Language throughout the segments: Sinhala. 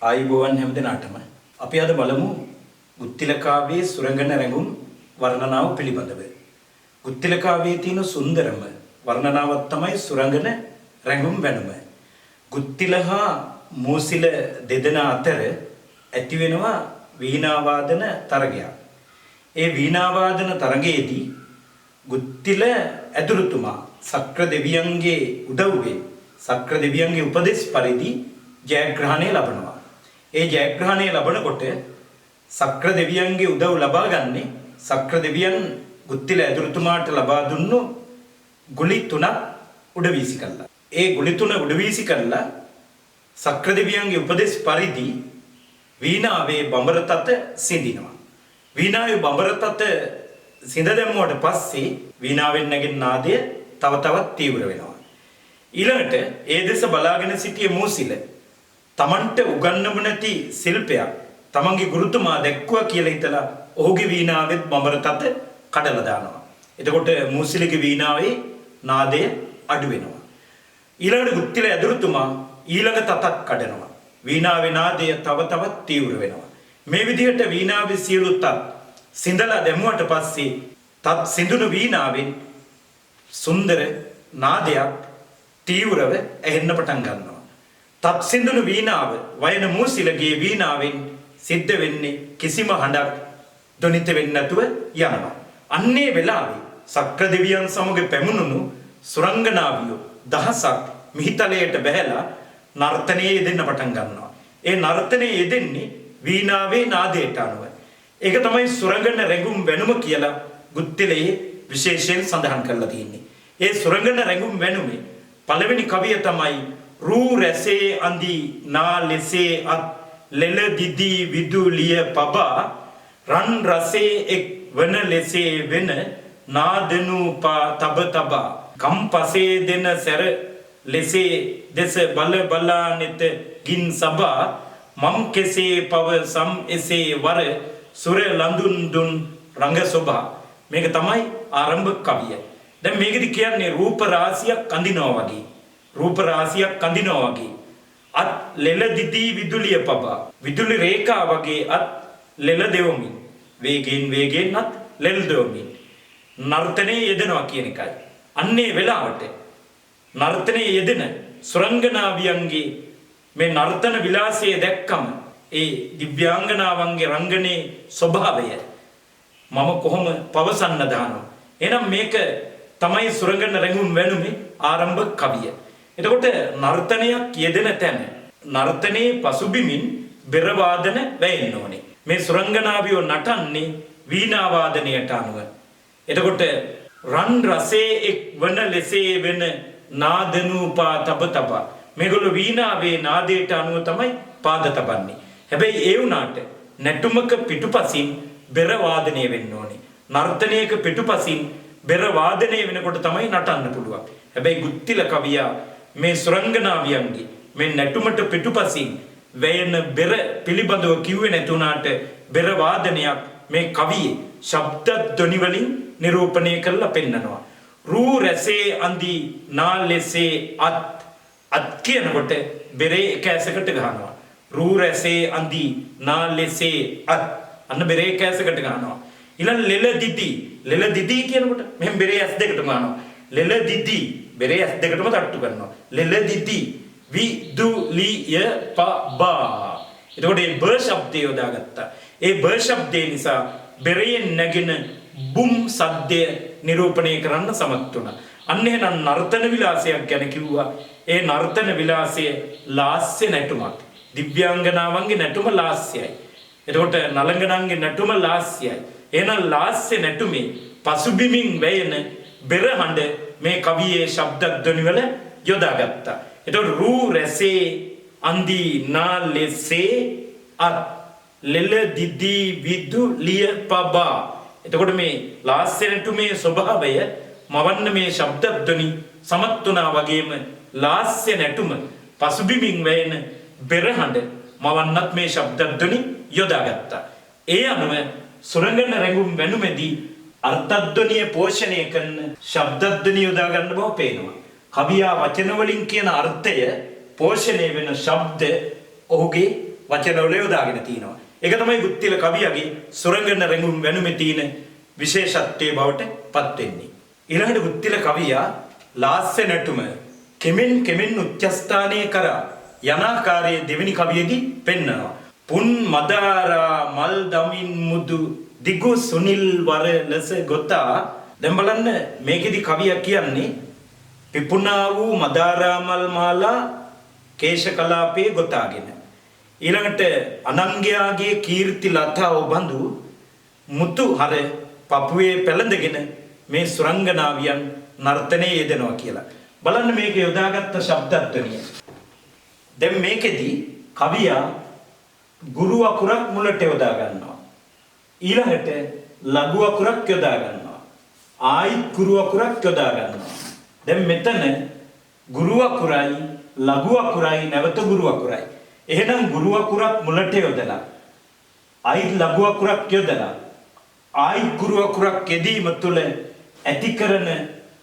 ආයිබෝවන් හැමදෙනාටම අපි අද බලමු ගුත්තිල කාව්‍යයේ සුරංගන රැඟුම් වර්ණනාව පිළිබඳව. ගුත්තිල කාව්‍යයේ තියෙන සුන්දරම වර්ණනාවක් තමයි සුරංගන රැඟුම් වැනුම. ගුත්තිල හා මූසිල දෙදෙනා අතර ඇති වෙනවා වීණා වාදන තරගයක්. ඒ වීණා වාදන තරගයේදී ගුත්තිල ඇදුරුතුමා සක්‍ර දෙවියන්ගේ උදව්වෙන් සක්‍ර දෙවියන්ගේ උපදෙස් පරිදි ජයග්‍රහණය ලබනවා. ඒ ජයග්‍රහණය ලබනකොට සක්‍ර දෙවියන්ගේ උදව් ලබා ගන්නේ සක්‍ර දෙවියන් ගුත්තිල ඇදුරුතුමාට ලබා දුන්නු ගුලි 3ක් උඩ වීසි කළා. ඒ ගුලි 3 උඩ වීසි කළා සක්‍ර දෙවියන්ගේ උපදෙස් පරිදි වීණාවේ බඹර තත සිඳිනවා. වීණාවේ බඹර තත සිඳ දැමුවට පස්සේ වීණාවෙන් නැගෙන නාදය තව තවත් තීව්‍ර වෙනවා. ඊළඟට ඒ දෙස බලාගෙන සිටිය මූසිල තමන්ට උගන්වමු නැති ශිල්පයක් තමන්ගේ ගුරුතුමා දැක්කුවා කියලා හිතලා ඔහුගේ වීණාවෙත් බඹර තත කඩලා දානවා. එතකොට මූසිලගේ වීණාවේ නාදය අඩු වෙනවා. ඊළඟට ගුත්තිල ඇදුරුතුමා ඊළඟ තතක් කඩනවා. වීණාවේ නාදය තව තවත් තීව්‍ර වෙනවා. මේ විදිහට වීණාවේ සියලු තත් සිඳලා දැමුවට පස්සේ තත් සිඳුණු වීණාවෙන් සුන්දර නාදයක් තීව්‍රව ඇහෙන්න පටන් ගන්නවා. තත් සිඳුණු වීණාව වයන මූසිලගේ වීණාවෙන් සිද්ධ වෙන්නේ කිසිම හඬක් ධ්වනිත වෙන්නේ නැතුව යනවා. අන්නේ වෙලාවේ සක්‍ර දෙවියන් සමග පැමුණුණු සුරංගනාවියෝ දහසක් මිහිතලයට බැහැලා නර්තනයේ යෙදෙන්න පටන් ගන්නවා. ඒ නර්තනයේ යෙදෙන්නේ වීණාවේ නාදයට අනුව. ඒක තමයි සුරංගන රැඟුම් වැනුම කියලා ගුත්තිලයේ විශේෂයෙන් සඳහන් කරලා තියෙන්නේ. ඒ සුරංගන රැඟුම් වැනුමේ පළවෙනි කවිය තමයි රූ රැසේ අඳි නා ලෙසේ අත් ලෙල දිදි විදුලිය පබා රන් රසේ එක් වන ලෙසේ වෙන නාදනු පා තබ තබා කම්පසේ දෙන සැර ලෙසේ දෙස බල බලා නෙත ගින් සබා මම් කෙසේ පව සම් එසේ වර සුර ලඳුන් දුන් රංග සොබා. මේක තමයි ආරම්භ කවිය. දැන් මේකෙදි කියන්නේ රූප රාශියක් අඳිනවා වගේ. රූප රාශියක් අඳිනවා වගේ. අත් ලෙල දිදී විදුලිය පබා. විදුලි රේඛා වගේ අත් ලෙල දෙවමින්. වේගෙන් අත් ලෙල දෙවමින්. නර්තනයේ යෙදෙනවා කියන එකයි. අන්නේ වෙලාවට නර්තනයේ යෙදෙන සුරංගනාවියන්ගේ මේ නර්තන විලාසය දැක්කම ඒ දිව්‍යාංගනාවන්ගේ රංගනයේ ස්වභාවය මම කොහොම පවසන්න දානවා. එහෙනම් මේක තමයි සුරංගන රැඟුම් වැනුමේ ආරම්භ කවිය. එතකොට නර්තනයක් යෙදෙන තැන නර්තනයේ පසුබිමින් බෙර වාදන වැයෙන්න ඕනේ. මේ සුරංගනාවියෝ නටන්නේ වීණා වාදනයට අනුව. එතකොට රන් රසේ එක් වන ලෙසේ වෙන නාදනූපා තබ තබා මේගොල්ලෝ වීණාවේ නාදයට අනුව තමයි පාද තබන්නේ. හැබැයි ඒ වුණාට නැටුමක පිටුපසින් බෙර වාදනය වෙන්න ඕනේ. නර්තනයක පිටුපසින් බෙර වාදනය වෙනකොට තමයි නටන්න පුළුවන්. හැබැයි ගුත්තිල කවියා මේ සුරංගනාවියන්ගේ මේ නැටුමට පිටුපසින් වැයෙන බෙර පිළිබඳව කිව්වේ නැතුණාට බෙර වාදනයක් මේ කවියේ ශබ්ද ධ්වනි වලින් නිරූපණය කරලා පෙන්නනවා. රූ රැසේ අඳි නා ලෙසේ අත් කියනකොට බෙරේ එක ඇසකට ගහනවා. රූ රැසේ අඳි නා ලෙසේ අන්න බෙරේ එක ඇසකට ගහනවා. ඊළඟ ලෙල දිදී කියනකොට මෙහෙම බෙරේ ඇස් දෙකටම ගහනවා. ලෙල දිදී බෙරේ ඇස් දෙකටම තට්ටු කරනවා. ලෙල දිදී විදුලිය පබා. එතකොට මේ බ ශබ්දය යොදාගත්තා. ඒ බ ශබ්දේ නිසා බෙරයෙන් නැගෙන බුම් සද්දය නිරූපණය කරන්න සමත් වුණා. අන්න එහෙනම් නර්තන විලාසයක් ගැන කිව්වා. ඒ නර්තන විලාසය ලාස්‍ය නැටුමක්. දිව්‍යාංගනාවන්ගේ නැටුම ලාස්‍යයි. එතකොට නලංගනන්ගේ නැටුම ලාස්‍යයි. එහෙනම් ලාස්‍ය නැටුමේ පසුබිමින් වැයෙන බෙර හඬ මේ කවියේ ශබ්ද ධ්වනි වල යොදාගත්තා. එතකොට රූ රැසේ අඳි නා ලෙසේ අත් ලෙල දිදී විදුලිය පබා. එතකොට මේ ලාස්‍ය නැටුමේ ස්වභාවය මවන්න මේ ශබ්ද ධ්වනි සමත් වුණා වගේම ලාස්‍ය නැටුම පසුබිමින් වැයෙන බෙර හඬ මවන්නත් මේ ශබ්ද ධ්වනි යොදාගත්තා. ඒ අනුව සුරංගන රැඟුම් වැනුමේදී අර්ථධ්වනිය පෝෂණය කරන ශබ්ද ධ්වනි යොදා ගන්න බව පේනවා. කවියා වචන වලින් කියන අර්ථය පෝෂණය වෙන ශබ්ද ඔහුගේ වචනවල යොදාගෙන තිනවා. ඒක තමයි ගුත්තිල කවියගේ සුරංගන රැඟුම් වෙනුමේ තියෙන විශේෂත්වයේ බවට පත් වෙන්නේ. ඊළඟට ගුත්තිල කවියා ලාස්‍යනටුම කෙමෙන් උච්චස්ථානයේ කරා යනාකාරයේ දෙවෙනි කවියේදී පෙන්වනවා. පුන් මදාරා මල් දමින් මුදු දිගු සුනිල් වර ලෙස ගොතා. දැන් බලන්න මේකෙදි කවිය කියන්නේ පිපුණා වූ මදාරා මල් මාලා කේශ කලාපයේ ගොතාගෙන ඊළඟට අනංගයාගේ කීර්ති ලතාව බඳු මුතු හර පපුවේ පැලඳගෙන මේ සුරංගනාවියන් නර්තනයේ යෙදෙනවා කියලා. බලන්න මේක යොදාගත්ත ශබ්දත්වනිය. දැන් මේකෙදි කවියා ගුරු අකුරක් මුලට යොදා ගන්නවා. ඊළඟට ලඝු අකුරක් යොදා ගන්නවා. ආයිත් ගුරු අකුරක් යොදා ගන්නවා. දැන් මෙතන ගුරු අකුරයි ලඝු අකුරයි නැවත ගුරු අකුරයි. එහෙනම් ගුරු අකුරක් මුලට යොදලා ආයිත් ලඝු අකුරක් යොදලා ආයිත් ගුරු අකුරක් යෙදීම තුළ ඇති කරන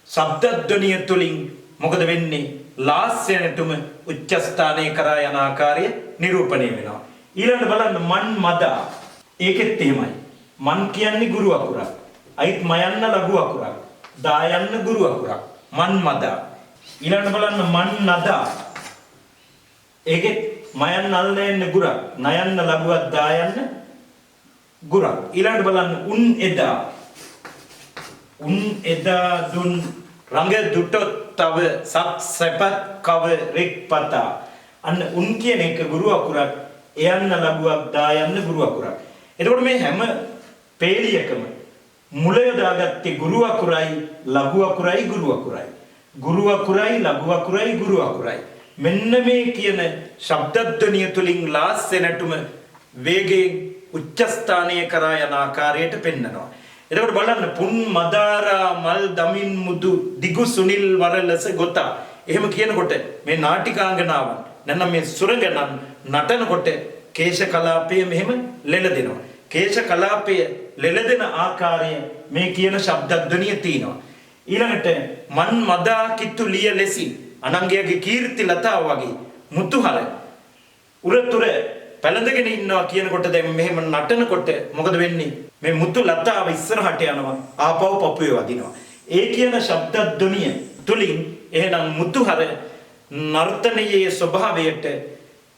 ශබ්දධ්වනිය තුළින් මොකද වෙන්නේ? ලාස්‍යනටුම උච්ච ස්ථානයේ කරා යන ආකාරය නිරූපණය වෙනවා. ඊළඟට බලන්න මන් මදා. ඒකෙත් එහෙමයි. මන් කියන්නේ ගුරු අකුරක්. අයිත් මයන්න ලඝු අකුරක්. දායන්න ගුරු අකුරක්. මන් මදා. ඊළඟට බලන්න මන් නදා. ඒකෙත් මයන්න අල්ලයන්න ගුරක්. නයන්න ලඝුවක් දායන්න ගුරක්. ඊළඟට බලන්න උන් එදා. උන් එදා දුන් රංග දුටොත් තව සත් සැපත් කව රෙක් පතා. අන්න උන් කියන එක ගුරු අකුරක්. එයන්න ලඝුවක් දායන්න ගුරු අකුරක්. එතකොට මේ හැම පේලියකම මුල යොදාගත්තේ ගුරු අකුරයි ලඝු අකුරයි ගුරු අකුරයි. ගුරු අකුරයි ලඝු අකුරයි ගුරු අකුරයි. මෙන්න මේ කියන ශබ්දධ්වනිය තුලින් ලාස්‍යනටුම වේගයෙන් උච්ච ස්ථානයේ කරා යන ආකාරයට පෙන්නනවා. එතකොට බලන්න පුන් මදාරා මල් දමින් මුදු දිගු සුනිල් වර ලෙස ගොතා. එහෙම කියනකොට මේ නාටිකාංගනාවන් නැත්නම් මේ සුරංගනන් නටනකොට කේශ කලාපය මෙහෙම ලෙලදෙනවා. කේශ කලාපය ලෙලදෙන ආකාරය මේ කියන ශබ්දධ්වනිය තියෙනවා. ඊළඟට මන් මදා කිතුලිය ලෙසින් අනංගයාගේ කීර්ති ලතාව වගේ මුතුහල උරතුර පැලඳගෙන ඉන්නවා කියනකොට දැන් මෙහෙම නටනකොට මොකද වෙන්නේ? මේ මුතු ලතාව ඉස්සරහට යනවා ආපහු පපුවේ වදිනවා. ඒ කියන ශබ්දධ්වනිය තුලින් එහෙනම් මුතුහර නර්තනයේ ස්වභාවයට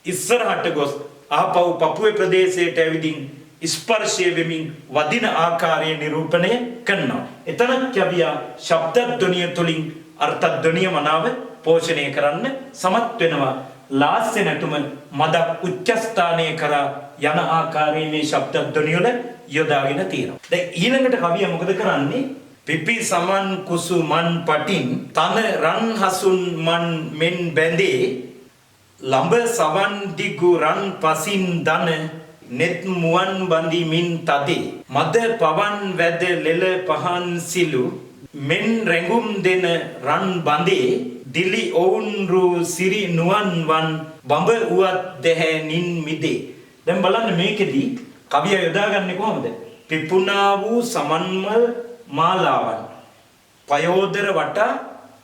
ඉස්සරහට ගොස් ආපහු පපුවේ ප්‍රදේශයට ඇවිදින් ස්පර්ශය වෙමින් වදින ආකාරය නිරූපණය කරනවා. එතන කවියා ශබ්දධ්වනිය තුලින් අර්ථධ්වනිය මනාව පෝෂණය කරන්න සමත් වෙනවා. ලාස්‍යනටුම මදක් උච්ච ස්ථානයේ කරා යන ආකාරයේ මේ ශබ්දධ්වනිය වල යොදාගෙන තියෙනවා. දැන් ඊළඟට කවියා මොකද කරන්නේ? පිපි සමන් කුසු මන් පටින් තන රන් හසුන් මන් මෙන් බැඳේ ළඹ සවන් දිගු රන් පසින් දන net මුවන් බඳිමින් තදේ මද පවන් වැද ලෙල පහන් සිලු මෙන් රැඟුම් දෙන රන් බඳේ දිලි ඔවුන් රු සිරි නුවන් වන් බඹ උවත් දෙහැනින් මිදේ. දැන් බලන්න මේකෙදි කවියා යොදාගන්නේ කොහොමද? පිපුණා වූ සමන්මල් මාලාවන් පයෝදර වටා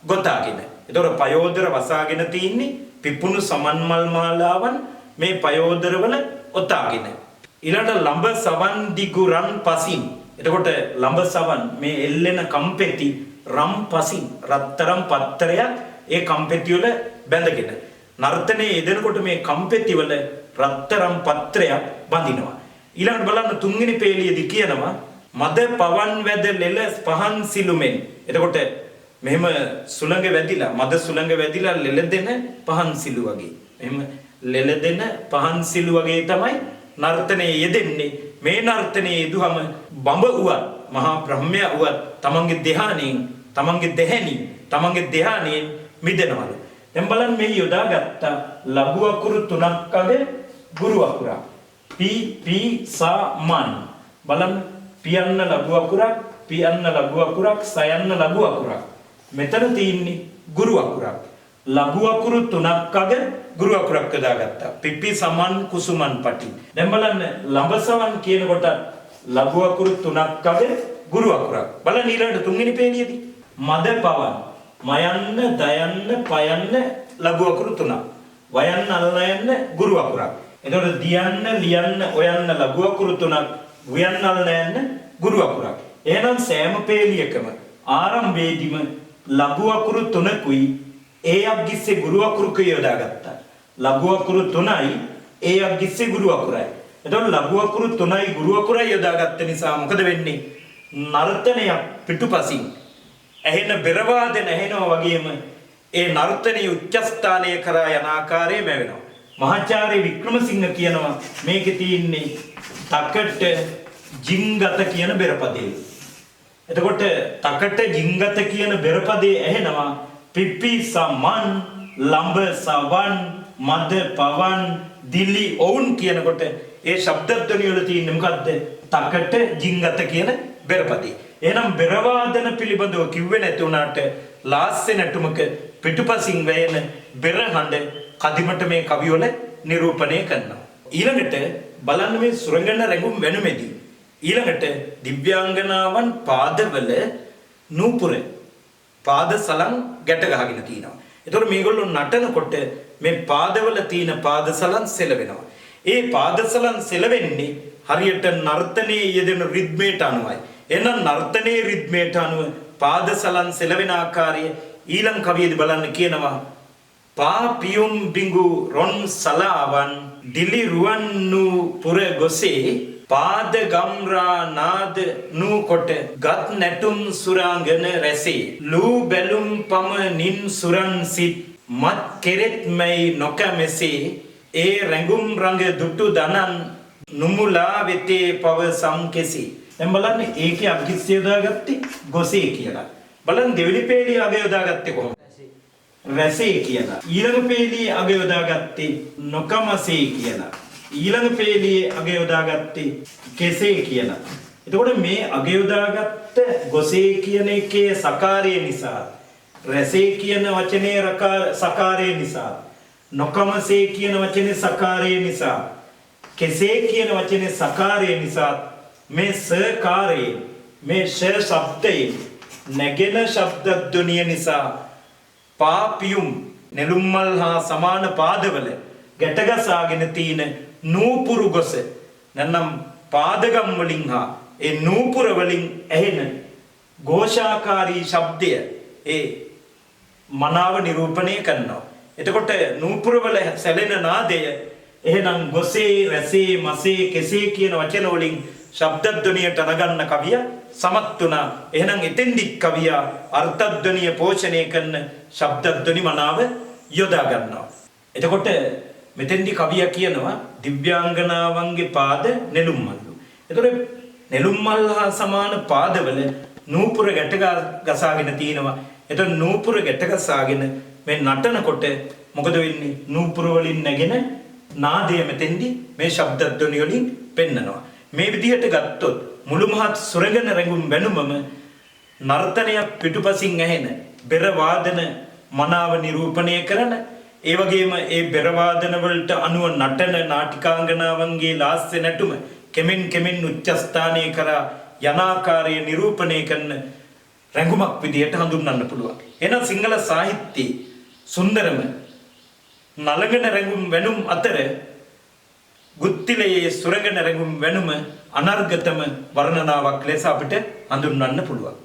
ගොතාගෙන. ඒතකොට පයෝදර වසාගෙන තින්නේ පිපුණු සමන්මල් මාලාවන් මේ පයෝදර වල ඔතාගෙන. ඊළඟට ළඹ සවන් දිගු රන් පසින්. එතකොට ළඹ සවන් මේ එල්ලෙන කම්පෙති රම් පසින් රත්තරම් පත්තරයක් ඒ කම්පෙති වල බැඳගෙන. නර්තනයේ යෙදෙනකොට මේ කම්පෙති වල රත්තරම් පත්‍රයක් බඳිනවා. ඊළඟට බලන්න තුන්වෙනි පේලියේදී කියනවා මද පවන් වැද ලෙල පහන් සිළුමෙන්. එතකොට මෙහෙම සුළඟ වැදිලා මද සුළඟ වැදිලා ලෙලදෙන පහන් සිළු වගේ. මෙහෙම ලෙලදෙන පහන් සිළු වගේ තමයි නර්තනයේ යෙදෙන්නේ. මේ නර්තනයේ යෙදුවම බඹ උවත් මහා බ්‍රහ්මයා උවත් තමන්ගේ ධ්‍යානයෙන් තමන්ගේ දෙහැණි තමන්ගේ ධ්‍යානයෙන් මිදෙනවලු. දැන් බලන්න මේ යොදාගත්ත ලඝු අකුරු තුනක් අග ගුරු අකුරක්. පි පි සා මන්. බලන්න පියන්න ලඝු අකුරක් පියන්න ලඝු අකුරක් සයන්න ලඝු අකුරක්. මෙතන තියෙන්නේ ගුරු අකුරක්. ලඝු අකුරු තුනක් අග ගුරු අකුරක් යොදාගත්තා. පිපි සමන් කුසුමන් පටි. දැන් බලන්න ළඹසවන් කියනකොට ලඝු අකුරු තුනක් අග ගුරු අකුරක්. බලන්න ඊළඟට තුන්වෙනි පේලියේදී මද පවන් මයන්න දයන්න පයන්න ලඝු අකුරු තුනක්. වයන්න අල්ලයන්න ගුරු අකුරක්. එතකොට දියන්න ලියන්න ඔයන්න ලඝු අකුරු තුනක් උයන්නල් නැන්න ගුරු අකුරක්. එහෙනම් සෑම පේලියකම ආරම්භයේදීම ලඝු අකුරු තුනකුයි ඒයක් ගිස්සේ ගුරු අකුරුක යොදාගත්තා. ලඝු අකුරු තුනයි ඒයක් ගිස්සේ ගුරු අකුරයි. එතකොට ලඝු අකුරු තුනයි ගුරු අකුරයි යොදාගත්ත නිසා මොකද වෙන්නේ? නර්තනය පිටුපසින් ඇහෙන බෙර වාදන ඇහෙනවා වගේම ඒ නර්තනයේ උච්ච ස්ථානයේ කරා යන ආකාරය මැවෙනවා. මහාචාර්ය වික්‍රමසිංහ කියනවා මේකේ තියෙන්නේ තකට ජිංගත කියන බෙරපදේ. එතකොට තකට ජිංගත කියන බෙරපදේ ඇහෙනවා පිපි සමන් ලම්බ සවන් මද පවන් දිලි ඔවුන් කියනකොට ඒ ශබ්ද ධ්වනිය වල තියෙන්නේ මොකද්ද? තකට ජිංගත කියන බෙරපදේ. එහෙනම් බෙර වාදන පිළිබඳව කිව්වේ නැති උනාට ලාස්‍ය නැටුමක පිටුපසින් වැයෙන බෙර හඬ කදිමට මේ කවිවල නිරූපණය කරනවා. ඊළඟට බලන්න මේ සුරංගන රැඟුම් වෙනුමේදී ඊළඟට දිව්‍යාංගනාවන් පාදවල නූපුර පාද සලන් ගැට ගහගෙන තිනවා. ඒතකොට මේගොල්ලෝ නටනකොට මේ පාදවල තියෙන පාද සලන් සෙලවෙනවා. ඒ පාද සලන් සෙලවෙන්නේ හරියට නර්තනයේ යෙදෙන රිද්මයට අනුවයි. එහෙනම් නර්තනයේ රිද්මයට අනුව පාද සලන් සෙලවෙන ආකාරය ඊළඟ කවියේදී බලන්න කියනවා පාපියුම් බිඟු රොන් සලාවන් දිලි රුවන් නූ පුර ගොසේ පාද ගම්රා නාද නූ කොට ගත් නැටුම් සුරාංගන රැසේ ලූ බැලුම් පමනින් සුරන් සිත් මත් කෙරෙත් මැයි නොකමැසේ ඒ රැඟුම් රඟ දුටු දනන් නුමුලා වෙතේ පව සම්කෙසි. දැන් බලන්න ඒකේ අභිස්සය යොදාගත්තේ ගොසේ කියලා. බලන්න දෙවෙනි පේළිය අග යොදාගත්තේ කොහොමද? රැසේ කියලා. ඊළඟ පේළියේ අග යොදාගත්තේ නොකමසේ කියලා. ඊළඟ පේළියේ අග යොදාගත්තේ කෙසේ කියලා. එතකොට මේ අග යොදාගත්ත ගොසේ කියන එකේ සකාරය නිසා රැසේ කියන වචනේ සකාරය නිසා නොකමසේ කියන වචනේ සකාරය නිසා කෙසේ කියන වචනේ සකාරය නිසා මේ සකාරයේ මේ ෂ ශබ්දයේ නැගෙන ශබ්ද ධ්වනිය නිසා පාපියුම් නෙළුම්මල් හා සමාන පාදවල ගැටගසාගෙන තියෙන නූපුරු ගොස නැත්නම් පාදගම් වලින් හා ඒ නූපුර වලින් ඇහෙන ഘോഷාකාරී ශබ්දය ඒ මනාව නිරූපණය කරනවා. එතකොට නූපුර වල සැලෙන නාදය එහෙනම් ගොසේ රැසේ මසේ කෙසේ කියන වචන වලින් ශබ්ද ධ්වනියට නගන්න කවිය සමත් වුණා. එහෙනම් එතෙන්දි කවිය අර්ථ ධ්වනිය පෝෂණය කරන ශබ්ද ධ්වනි මනාව යොදා ගන්නවා. එතකොට මෙතෙන්දි කවිය කියනවා දිව්‍යාංගනාවන්ගේ පාද නෙළුම්මල්ලු. එතකොට නෙළුම්මල් හා සමාන පාදවල නූපුර ගැට ගසාගෙන තිනවා. එතකොට නූපුර ගැට ගසාගෙන මේ නටනකොට මොකද වෙන්නේ? නූපුර වලින් නැගෙන නාදය මෙතෙන්දි මේ ශබ්ද ධ්වනි වලින් පෙන්නනවා. මේ විදිහට ගත්තොත් මුළු මහත් සුරංගන රැඟුම් වෙනුමම නර්තනයක් පිටුපසින් ඇහෙන බෙර වාදන මනාව නිරූපණය කරන ඒ වගේම ඒ බෙර වාදන වලට අනුව නටන නාටිකාංගනාවන්ගේ ලාස්‍ය නැටුම කෙමෙන් කෙමෙන් උච්ච ස්ථානයේ කරා යනාකාරය නිරූපණය කරන රැඟුමක් විදිහට හඳුන්වන්න පුළුවන්. එහෙනම් සිංහල සාහිත්‍යයේ සුන්දරම නලගන රැඟුම් වෙනුම් අතර ගුත්තිලයේ සුරංගන රැඟුම් වෙනුම අනර්ගතම වර්ණනාවක් ලෙස අපිට හඳුන්වන්න පුළුවන්.